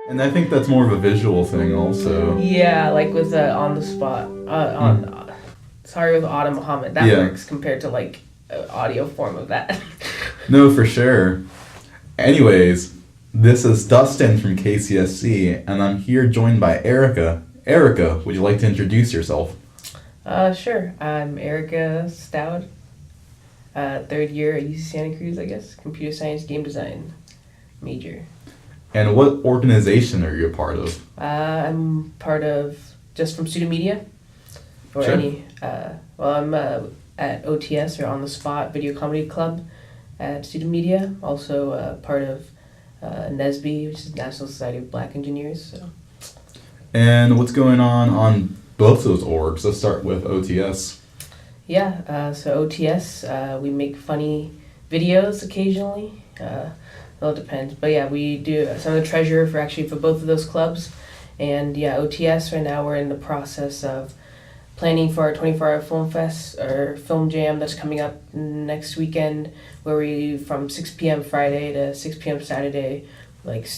And I think that's more of a visual thing also. Yeah, like with the on the spot, sorry with Autumn Muhammad, that works compared to like audio form of that. No, for sure. Anyways, this is Dustin from KCSC, and I'm here joined by Erika. Erika, would you like to introduce yourself? Sure. I'm Erika Staud, third year at UC Santa Cruz, I guess. Computer science, game design major. And what organization are you a part of? I'm part of just from student media, or Sure. any. I'm at OTS, or On the Spot Video Comedy Club at student media. Also part of NSBE, which is National Society of Black Engineers. So. And what's going on both those orgs? Let's start with OTS. Yeah, so OTS, we make funny videos occasionally. It all depends. But yeah, we do some of the treasurer for both of those clubs. And yeah, OTS, right now we're in the process of planning for our 24-hour film fest, or film jam, that's coming up next weekend, where we, from 6 p.m. Friday to 6 p.m. Saturday, like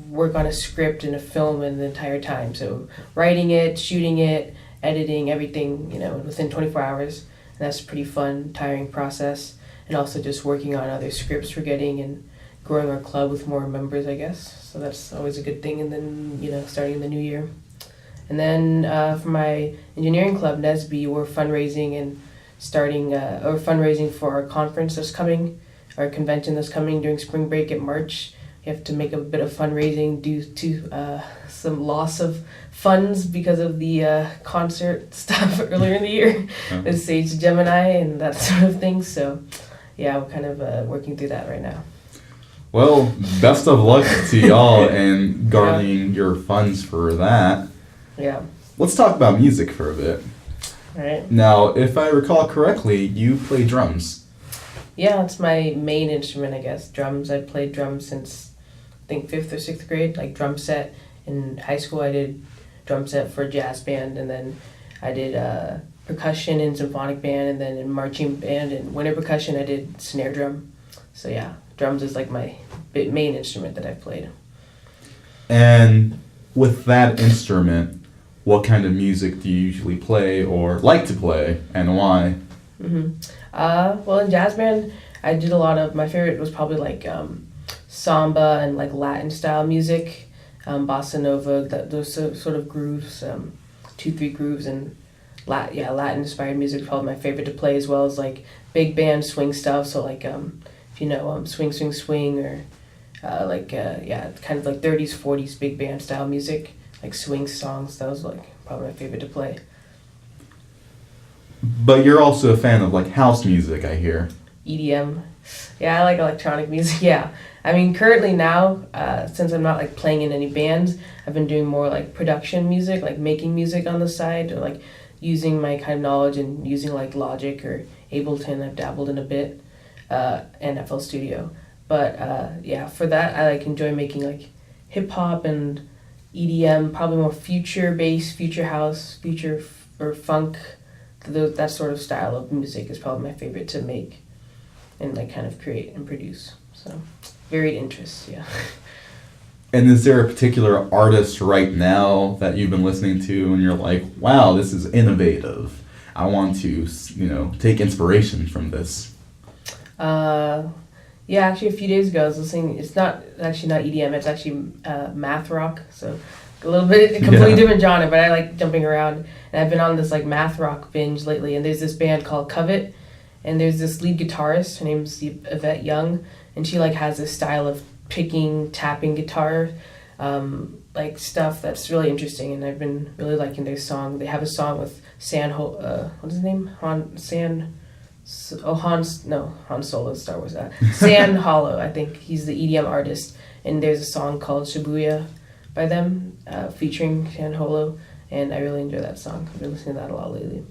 work on a script and a film in the entire time. So writing it, shooting it, editing, everything, within 24 hours. And that's a pretty fun, tiring process. And also just working on other scripts we're getting and growing our club with more members, I guess. So that's always a good thing. And then, starting the new year. And then for my engineering club, NSBE, we're fundraising and fundraising for our conference that's coming, our convention that's coming during spring break in March. We have to make a bit of fundraising due to some loss of funds because of the concert stuff earlier in the year, the Sage Gemini and that sort of thing. So yeah, we're kind of working through that right now. Well, best of luck to y'all in garnering your funds for that. Yeah. Let's talk about music for a bit. All right. Now, if I recall correctly, you play drums. Yeah, it's my main instrument, I guess. Drums. I played drums since, I think, 5th or 6th grade, like drum set. In high school, I did drum set for a jazz band, and then I did percussion in symphonic band, and then in marching band and winter percussion, I did snare drum. So yeah, drums is like my main instrument that I've played. And with that instrument, what kind of music do you usually play or like to play, and why? Well, in jazz band, I did a lot of, my favorite was probably like samba and like Latin style music, bossa nova, those sort of grooves, 2-3 grooves, and Latin inspired music is probably my favorite to play, as well as like big band swing stuff. So like if you know swing swing swing, or kind of like 30s 40s big band style music, like swing songs. That was like probably my favorite to play. But you're also a fan of like house music, I hear. EDM. Yeah, I like electronic music. Yeah, I mean, currently now, since I'm not like playing in any bands, I've been doing more like production music, like making music on the side, or like using my kind of knowledge and using like Logic or Ableton. I've dabbled in a bit, and FL Studio. But for that, I like enjoy making like hip hop and EDM, probably more future bass, future house, future or funk. That sort of style of music is probably my favorite to make and like kind of create and produce. So varied interests, yeah. And is there a particular artist right now that you've been listening to and you're like, wow, this is innovative, I want to, take inspiration from this? Yeah, actually a few days ago I was listening, it's not EDM, it's actually math rock, so a little bit, a completely different genre, but I like jumping around. And I've been on this like math rock binge lately, and there's this band called Covet, and there's this lead guitarist, her name's Yvette Young, and she like has this style of picking, tapping guitar, like stuff that's really interesting, and I've been really liking their song. They have a song with what's his name? Han Solo, Star Wars. San Hollow, I think he's the EDM artist, and there's a song called Shibuya by them, featuring San Holo, and I really enjoy that song. I've been listening to that a lot lately.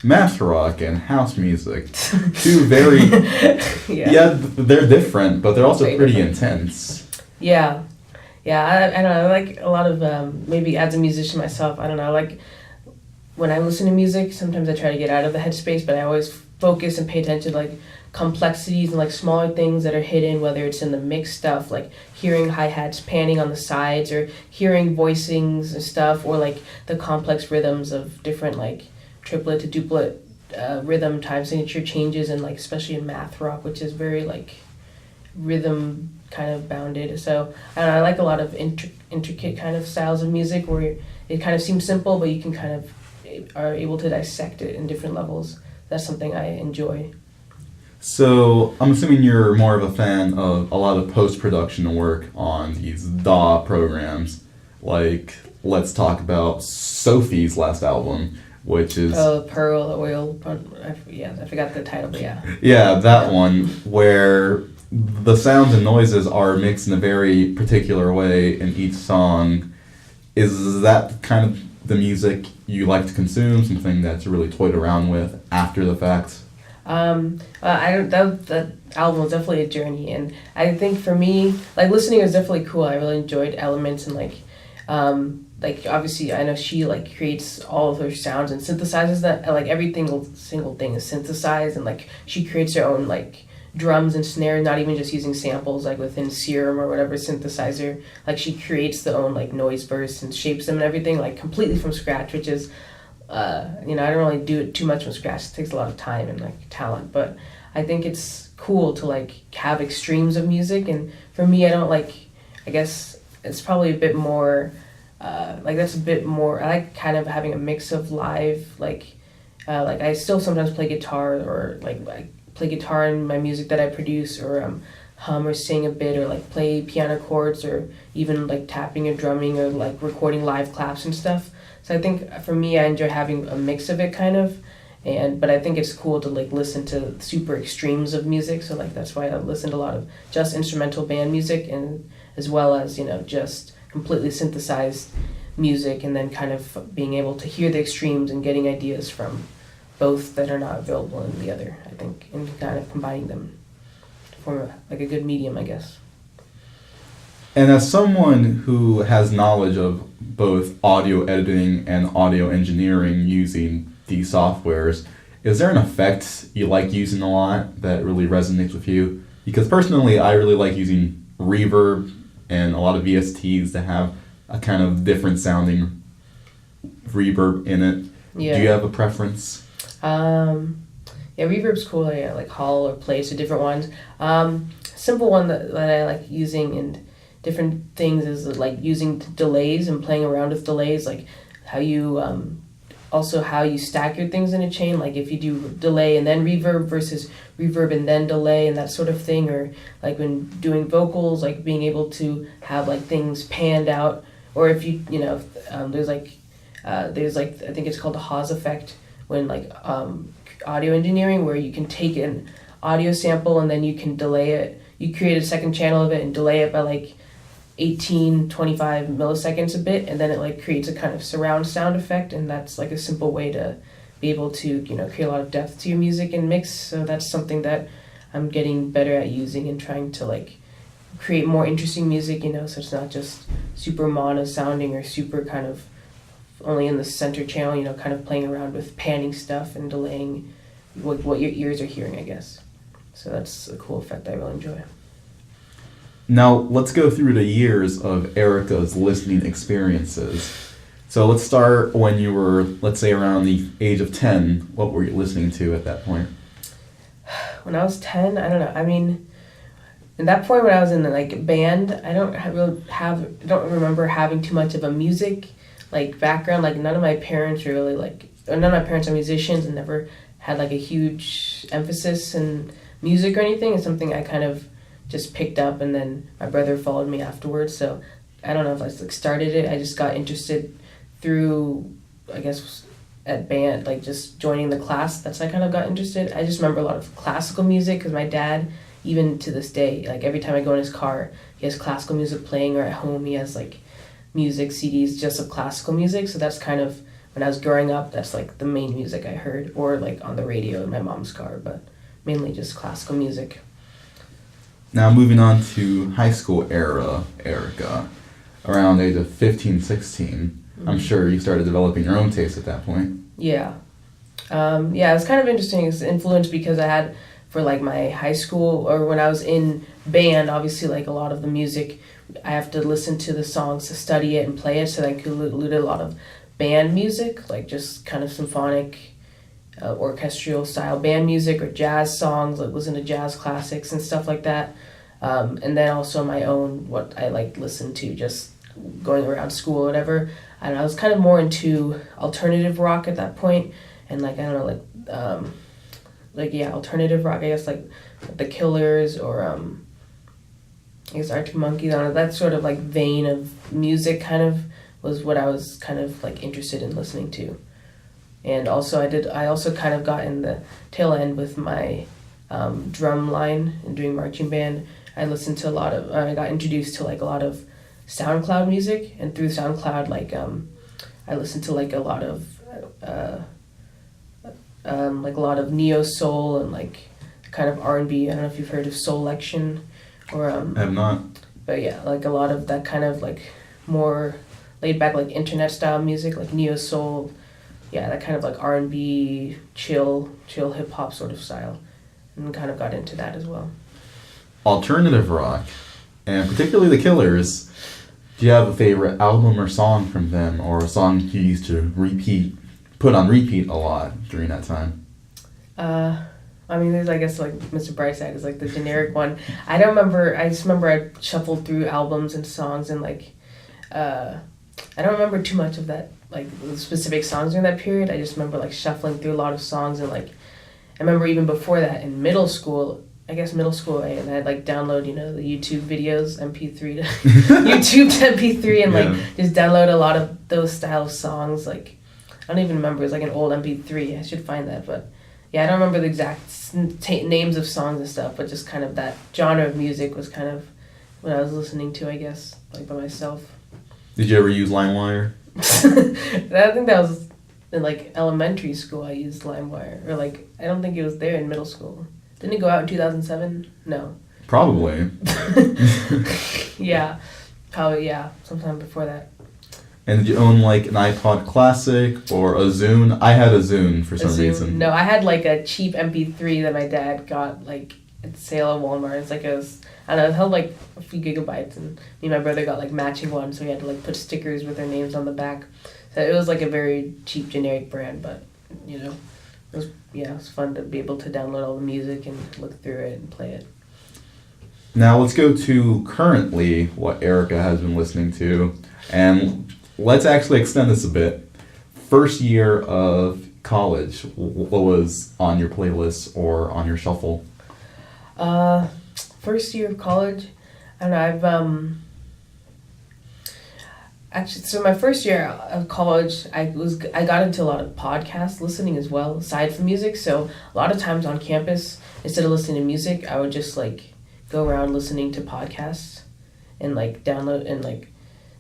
Math rock and house music, two very, they're different, but they're also pretty intense. Yeah, I don't know, I like a lot of, maybe as a musician myself, I don't know, like when I listen to music, sometimes I try to get out of the headspace, but I always focus and pay attention to like complexities and like smaller things that are hidden, whether it's in the mix stuff, like hearing hi-hats panning on the sides, or hearing voicings and stuff, or like the complex rhythms of different like triplet to duplet rhythm time signature changes, and like especially in math rock, which is very like rhythm kind of bounded. So I don't know, I like a lot of intricate kind of styles of music where it kind of seems simple, but you can kind of are able to dissect it in different levels. That's something I enjoy. So I'm assuming you're more of a fan of a lot of post-production work on these DAW programs. Like, let's talk about Sophie's last album, which is... Pearl, Oil, I forgot the title, but yeah. Yeah, that one, where the sounds and noises are mixed in a very particular way in each song. Is that kind of the music you like to consume, something that's really toyed around with after the fact? That album was definitely a journey, and I think for me, like, listening was definitely cool. I really enjoyed elements, and like obviously I know she like creates all of her sounds and synthesizes that, and like every single thing is synthesized, and like she creates her own like drums and snares, not even just using samples like within Serum or whatever synthesizer. Like she creates the own like noise bursts and shapes them and everything like completely from scratch, which is I don't really do it too much from scratch. It takes a lot of time and like talent, but I think it's cool to like have extremes of music. And for me, I don't like, I guess it's probably a bit more that's a bit more, I like kind of having a mix of live, like I still sometimes play guitar, or like I play guitar in my music that I produce, or hum or sing a bit, or like play piano chords, or even like tapping or drumming, or like recording live claps and stuff. So I think for me, I enjoy having a mix of it kind of, but I think it's cool to like listen to super extremes of music. So like that's why I listen to a lot of just instrumental band music, and as well as just completely synthesized music, and then kind of being able to hear the extremes and getting ideas from both that are not available in the other, I think, and kind of combining them to form like a good medium, I guess. And as someone who has knowledge of both audio editing and audio engineering using these softwares, is there an effect you like using a lot that really resonates with you? Because personally, I really like using reverb and a lot of VSTs to have a kind of different sounding reverb in it. Yeah. Do you have a preference? Yeah, reverb's cool. Yeah, like Hall or Place or different ones. Simple one that I like using in different things is like using delays and playing around with delays, like how you also how you stack your things in a chain, like if you do delay and then reverb versus reverb and then delay and that sort of thing, or like when doing vocals, like being able to have like things panned out, or if there's like I think it's called the Haas effect, when like audio engineering, where you can take an audio sample and then you can delay it, you create a second channel of it and delay it by like 25 milliseconds a bit, and then it like creates a kind of surround sound effect, and that's like a simple way to be able to create a lot of depth to your music and mix. So that's something that I'm getting better at using and trying to like create more interesting music, so it's not just super mono sounding or super kind of only in the center channel, kind of playing around with panning stuff and delaying what your ears are hearing, I guess. So that's a cool effect I really enjoy. Now, let's go through the years of Erika's listening experiences. So let's start when you were, let's say, around the age of 10. What were you listening to at that point? When I was 10, I don't know. I mean, at that point when I was in like band, I don't remember having too much of a music like background. Like none of my parents are really none of my parents are musicians and never had like a huge emphasis in music or anything. It's something I kind of just picked up, and then my brother followed me afterwards. So I don't know if I like started it. I just got interested through, I guess, at band, like just joining the class. That's how I kind of got interested. I just remember a lot of classical music because my dad, even to this day, like every time I go in his car, he has classical music playing, or at home he has like music CDs just of classical music. So that's kind of, when I was growing up, that's like the main music I heard, or like on the radio in my mom's car, but mainly just classical music. Now moving on to high school era, Erika, around the age of 15, 16, I'm sure you started developing your own taste at that point. Yeah. Yeah, it's kind of interesting. It's influenced because I had for like my high school or when I was in band, obviously like a lot of the music, I have to listen to the songs to study it and play it. So I included a lot of band music, like just kind of symphonic, orchestral style band music or jazz songs, like listen to jazz classics and stuff like that. And then also my own, what I like listen to just going around school or whatever. And I was kind of more into alternative rock at that point, and like I don't know, alternative rock. I guess like the Killers or I guess Arctic Monkeys. I don't know, that sort of like vein of music kind of was what I was kind of like interested in listening to. And also I also kind of got in the tail end with my drum line and doing marching band. I listened to I got introduced to like a lot of SoundCloud music, and through SoundCloud, like I listened to like a lot of neo soul and like kind of R&B. I don't know if you've heard of Soulection or I have not. but yeah, like a lot of that kind of like more laid back like internet style music, like neo soul. Yeah, that kind of like R&B, chill hip hop sort of style, and kind of got into that as well. Alternative rock, and particularly the Killers. Do you have a favorite album or song from them, or a song you used to put on repeat a lot during that time? I mean, there's, I guess, like Mr. Brightside is like the generic one. I don't remember. I just remember I shuffled through albums and songs, and like, I don't remember too much of that, like the specific songs during that period. I just remember like shuffling through a lot of songs, and like, I remember even before that in middle school. I guess middle school, and I'd like download, the YouTube videos, MP3 to YouTube to MP3, and like just download a lot of those style of songs. Like, I don't even remember. It's like an old MP3. I should find that, but yeah, I don't remember the exact names of songs and stuff. But just kind of that genre of music was kind of what I was listening to, I guess, like by myself. Did you ever use LimeWire? I think that was in like elementary school. I used LimeWire, or like I don't think it was there in middle school. Didn't it go out in 2007? No. Probably. Yeah. Probably, yeah. Sometime before that. And did you own like an iPod Classic or a Zune? I had a Zune for some reason. No, I had like a cheap MP3 that my dad got like at sale at Walmart. It's like I don't know, it held like a few gigabytes, and me and my brother got like matching ones, so we had to like put stickers with their names on the back. So it was like a very cheap generic brand, but it was fun to be able to download all the music and look through it and play it. Now let's go to currently what Erika has been listening to, and let's actually extend this a bit. First year of college, what was on your playlist or on your shuffle? First year of college, I don't know, Actually, so my first year of college, I got into a lot of podcast listening as well, aside from music. So a lot of times on campus, instead of listening to music, I would just like go around listening to podcasts and like download and like.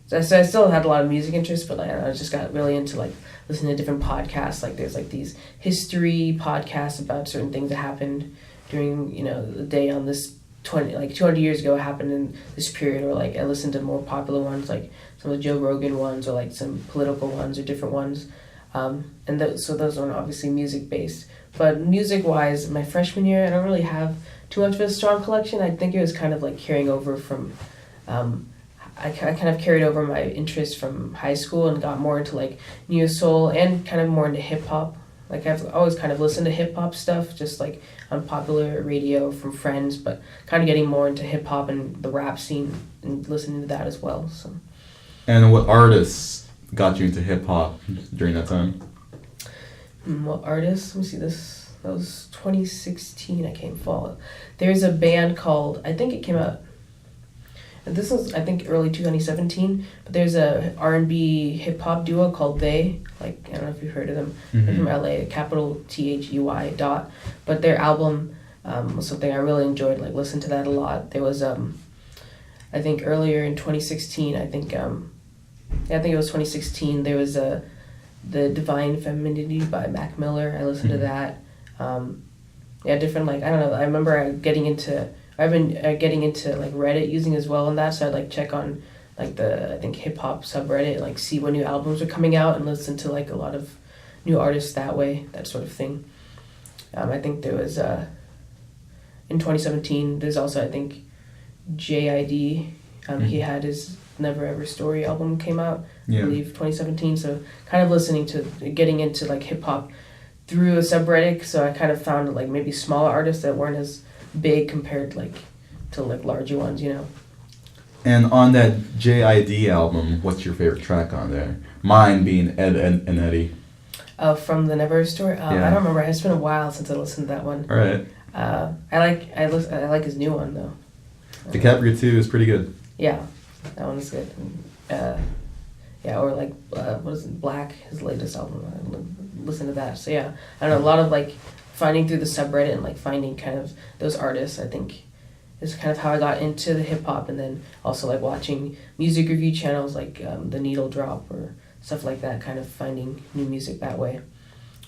So I still had a lot of music interest, but like I just got really into like listening to different podcasts. Like there's like these history podcasts about certain things that happened during the day on this 200 years ago happened in this period, or like I listened to more popular ones like some of the Joe Rogan ones, or like some political ones or different ones, so those aren't obviously music based. But music wise, my freshman year I don't really have too much of a strong collection. I think it was kind of like carrying over from I kind of carried over my interest from high school and got more into like neo soul and kind of more into hip hop. Like I've always kind of listened to hip hop stuff, just like on popular radio from friends, but kind of getting more into hip hop and the rap scene and listening to that as well. So. And what artists got you into hip hop during that time? What artists? Let me see this. That was 2016. I came fall. There's a band called, I think it came out. This was, I think, early 2017, but there's a R&B hip-hop duo called They, like, I don't know if you've heard of them. Mm-hmm. They're from LA, capital THEY ... But their album was something I really enjoyed, like, listened to that a lot. There was, I think earlier in 2016, I think it was 2016, there was The Divine Femininity by Mac Miller. I listened to that. Different, like, I don't know, I remember I've been getting into like Reddit using as well on that, so I'd like check on like the hip hop subreddit and like see what new albums are coming out and listen to like a lot of new artists that way, that sort of thing. I think there was in 2017. There's also I think JID. He had his Never Ever Story album came out. I believe 2017. So kind of listening to getting into like hip hop through a subreddit. So I kind of found like maybe smaller artists that weren't as big compared like to like larger ones, you know. And on that JID album, what's your favorite track on there? Mine being Ed and Eddie. From the Never Ever Story. I don't remember. It's been a while since I listened to that one. All right. I like his new one though. DiCaprio 2 is pretty good. Yeah, that one's good. Or like what is it, Black, his latest album. I listen to that. So yeah, I don't know, a lot of like finding through the subreddit and like finding kind of those artists. I think is kind of how I got into the hip hop, and then also like watching music review channels like the Needle Drop or stuff like that. Kind of finding new music that way.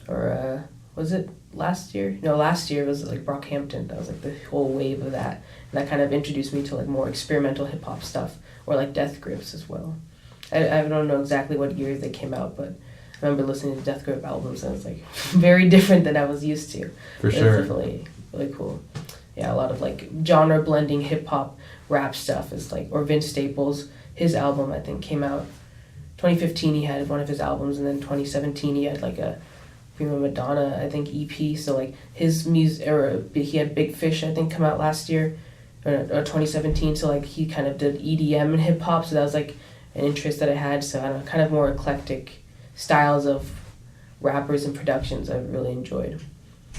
Or was it last year? No, last year was like Brockhampton. That was like the whole wave of that. And that kind of introduced me to like more experimental hip hop stuff, or like Death Grips as well. I don't know exactly what years they came out, but I remember listening to Death Grip albums and it was like very different than I was used to. For sure. It's definitely really cool. Yeah, a lot of like genre blending hip hop rap stuff is like, or Vince Staples, his album I think came out 2015. He had one of his albums, and then 2017 he had like a Prima Madonna I think EP. So like his music, or he had Big Fish I think come out last year, or 2017. So like he kind of did EDM and hip hop. So that was like an interest that I had. So I don't know, kind of more eclectic styles of rappers and productions I've really enjoyed.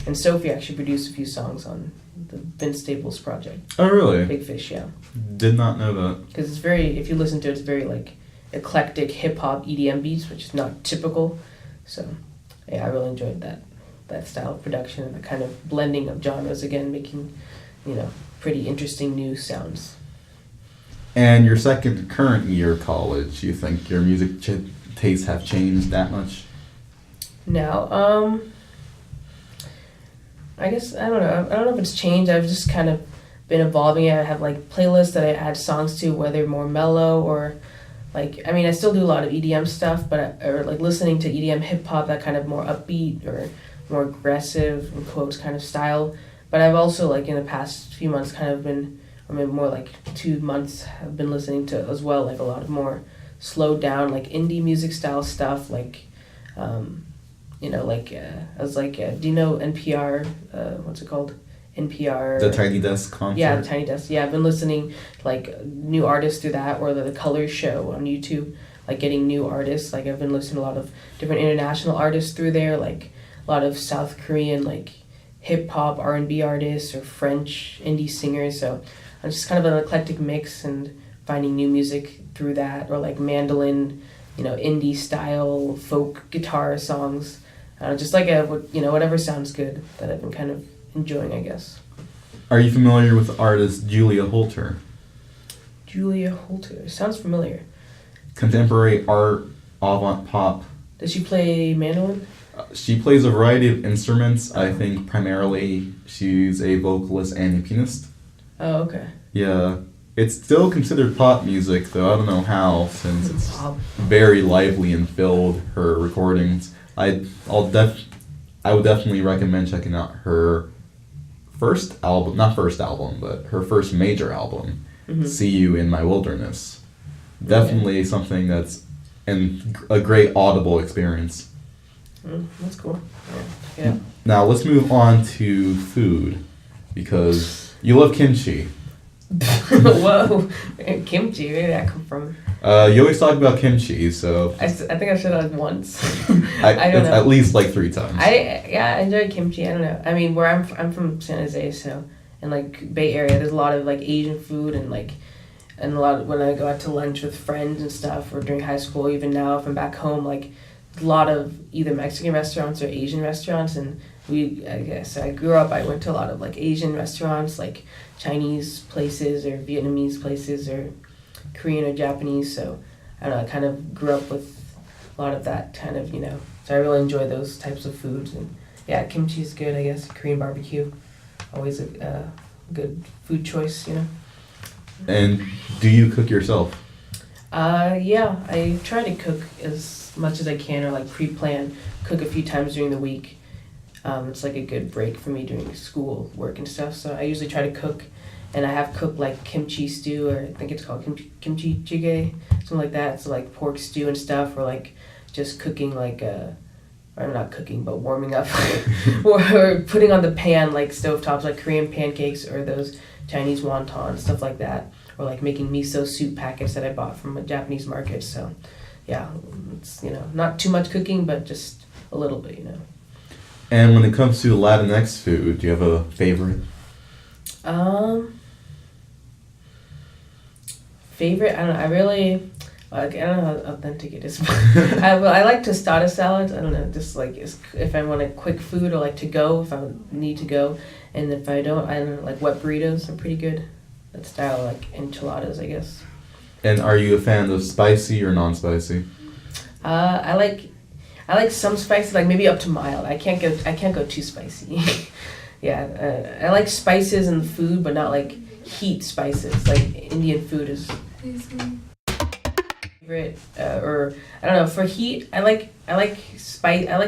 And SOPHIE actually produced a few songs on the Vince Staples project. Oh, really? Big Fish, yeah. Did not know that. Because it's very, if you listen to it, it's very like eclectic hip hop EDM beats, which is not typical. So yeah, I really enjoyed that style of production and the kind of blending of genres again, making, you know, pretty interesting new sounds. And your second current year of college, you think your music tastes have changed that much? No, I guess, I don't know if it's changed. I've just kind of been evolving. I have like playlists that I add songs to, whether more mellow or like, I mean, I still do a lot of EDM stuff, or like listening to EDM hip hop, that kind of more upbeat or more aggressive, in quotes, kind of style. But I've also like in the past few months kind of been, or maybe more like 2 months, have been listening to as well, like a lot of more slowed down, like indie music style stuff, like, you know, like, I was like, do you know NPR, what's it called? NPR. The Tiny Desk concert? Yeah, the Tiny Desk. Yeah, I've been listening like new artists through that, or the Colors Show on YouTube, like getting new artists. Like I've been listening to a lot of different international artists through there, like a lot of South Korean, like hip hop, R&B artists, or French indie singers. So I'm just kind of an eclectic mix and finding new music through that, or like mandolin, you know, indie style folk guitar songs. Just like whatever sounds good that I've been kind of enjoying, I guess. Are you familiar with the artist Julia Holter? Julia Holter sounds familiar. Contemporary art, avant pop. Does she play mandolin? She plays a variety of instruments. I think primarily she's a vocalist and a pianist. Oh, okay. Yeah. It's still considered pop music, though I don't know how, since it's very lively and filled, her recordings. I would definitely recommend checking out her first album, not first album, but her first major album, See You in My Wilderness. Definitely something that's a great audible experience. That's cool. Yeah. Now let's move on to food, because you love kimchi. Whoa, kimchi, where did that come from? You always talk about kimchi, so... I think I've said that once. I don't know. At least like 3 times. I enjoy kimchi, I don't know. I mean, where I'm from San Jose, so, in like Bay Area, there's a lot of like Asian food, and a lot of, when I go out to lunch with friends and stuff, or during high school, even now if I'm back home, like a lot of either Mexican restaurants or Asian restaurants, and I guess I grew up, I went to a lot of like Asian restaurants, like Chinese places or Vietnamese places or Korean or Japanese, so I don't know, I kind of grew up with a lot of that kind of, so I really enjoy those types of foods. And yeah, kimchi is good, I guess. Korean barbecue, always a good food choice, And do you cook yourself? Yeah, I try to cook as much as I can, or like pre-plan, cook a few times during the week. It's like a good break for me doing school work and stuff. So I usually try to cook, and I have cooked like kimchi stew, or I think it's called kimchi jjigae, something like that. So like pork stew and stuff, or like just cooking like or not cooking, but warming up, or putting on the pan like stovetops, like Korean pancakes or those Chinese wonton, stuff like that, or like making miso soup packets that I bought from a Japanese market. So, yeah, it's not too much cooking, but just a little bit. And when it comes to Latinx food, do you have a favorite? Favorite? I don't know. I really, I don't know how authentic it is. I like tostada salads. I don't know, just like if I want a quick food, or like to go if I need to go. And if I don't know, like wet burritos are pretty good. That style, like enchiladas, I guess. And are you a fan of spicy or non-spicy? I like some spicy, like maybe up to mild. I can't go too spicy. Yeah, I like spices in the food, but not like heat spices. Like Indian food is favorite, or I don't know. For heat, I like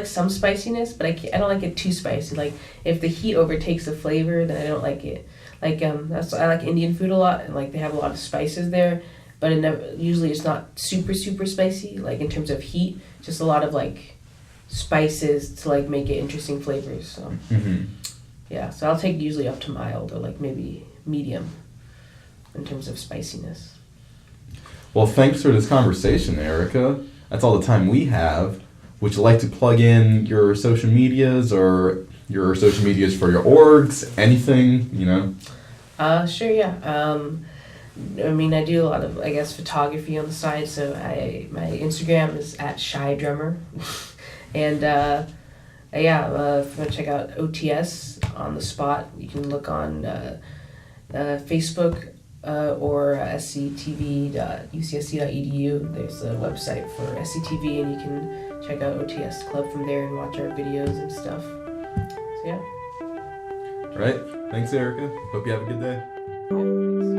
some spiciness, but I don't like it too spicy. Like if the heat overtakes the flavor, then I don't like it. Like I like Indian food a lot, and like they have a lot of spices there, but usually it's not super spicy. Like in terms of heat, just a lot of like spices to like make it interesting flavors. So yeah, so I'll take usually up to mild, or like maybe medium in terms of spiciness. Well, thanks for this conversation, Erika. That's all the time we have. Would you like to plug in your social medias, or your social medias for your orgs? Anything, Sure, yeah. I mean, I do a lot of, I guess, photography on the side. So my Instagram is @ShyDrummer, and if you want to check out OTS on the spot, you can look on Facebook. Or sctv.ucsc.edu. There's a website for SCTV, and you can check out OTS Club from there and watch our videos and stuff. So yeah. All right. Thanks, Erika. Hope you have a good day. Yeah, thanks.